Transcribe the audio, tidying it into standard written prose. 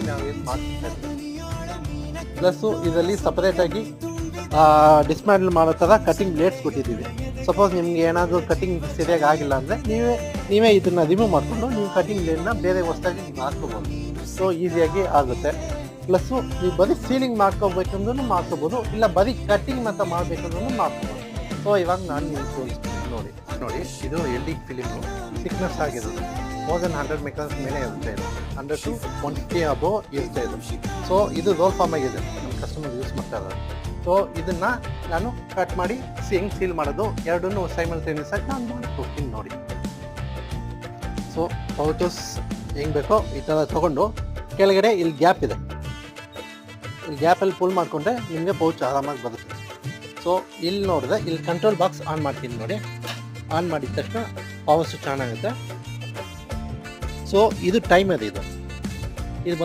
ನಾವು ಯೂಸ್ ಮಾಡ್ತಾ ಇದ್ದೀವಿ. ಪ್ಲಸ್ಸು ಇದರಲ್ಲಿ ಸಪ್ರೇಟಾಗಿ ಡಿಸ್ಮ್ಯಾಂಡಲ್ ಮಾಡೋ ಥರ ಕಟಿಂಗ್ ಬ್ಲೇಡ್ಸ್ ಕೊಟ್ಟಿದ್ದೀವಿ. ಸಪೋಸ್ ನಿಮ್ಗೆ ಏನಾದರೂ ಕಟಿಂಗ್ ಸರಿಯಾಗಿ ಆಗಿಲ್ಲ ಅಂದರೆ ನೀವೇ ಇದನ್ನು ರಿಮೂವ್ ಮಾಡಿಕೊಂಡು ನೀವು ಕಟಿಂಗ್ ಬ್ಲೇಡ್ನ ಬೇರೆ ಹೊಸದಾಗಿ ನೀವು ಹಾಕ್ಕೋಬೋದು. ಸೊ ಈಸಿಯಾಗಿ ಆಗುತ್ತೆ. ಪ್ಲಸ್ಸು ನೀವು ಬರೀ ಸೀಲಿಂಗ್ ಮಾಡ್ಕೋಬೇಕಂದ್ರೂ ಮಾಡ್ಕೋಬೋದು, ಇಲ್ಲ ಬರೀ ಕಟಿಂಗ್ ಮಾತ್ರ ಮಾಡಬೇಕಂದ್ರೂ ಮಾಡ್ಕೋಬೋದು. ಸೊ ಇವಾಗ ನಾನು ನಿಮ್ಗೆ ತೋರಿಸ್ತೀನಿ ನೋಡಿ ಇದು LD ಫಿಲಿಮು ಥಿಕ್ನೆಸ್ ಆಗಿರೋದು 1100 ಮೈಕ್ರಾನ್ಸ್ ಮೇಲೆ ಇರುತ್ತೆ. ಇದು 100 to 150 ಅಬೋ ಇರುತ್ತೆ ಇದು. ಸೊ ಇದು ರೋಲ್ ಫಾರ್ಮ್ ಆಗಿದೆ, ನಮ್ಮ ಕಸ್ಟಮರ್ ಯೂಸ್ ಮಾಡ್ತಾ ಇರೋದು. ಸೊ ಇದನ್ನು ನಾನು ಕಟ್ ಮಾಡಿ ಹೆಂಗೆ ಸೀಲ್ ಮಾಡೋದು ಎರಡನ್ನೂ ಸೈಮಲ್ಟೇನಿಯಸ್ ಆಗಿ ನಾನು ಮಾಡಿ ಕೊಡ್ತೀನಿ ನೋಡಿ. ಸೊ ಪೌಚಸ್ ಹೆಂಗೆ ಬೇಕೋ ಈ ಥರ ತೊಗೊಂಡು ಕೆಳಗಡೆ ಇಲ್ಲಿ ಗ್ಯಾಪ್ ಇದೆ, ಇಲ್ಲಿ ಗ್ಯಾಪಲ್ಲಿ ಪುಲ್ ಮಾಡಿಕೊಂಡ್ರೆ ನಿಮಗೆ ಪೌಚ್ ಆರಾಮಾಗಿ ಬರುತ್ತೆ. ಸೊ ಇಲ್ಲಿ ನೋಡಿದ್ರೆ ಇಲ್ಲಿ ಕಂಟ್ರೋಲ್ ಬಾಕ್ಸ್ ಆನ್ ಮಾಡ್ತೀನಿ ನೋಡಿ. ಆನ್ ಮಾಡಿದ ತಕ್ಷಣ ಪವರ್ ಸ್ವಿಚ್ ಆನ್ ಆಗುತ್ತೆ. ಸೊ ಇದು ಟೈಮರ್ ಇದು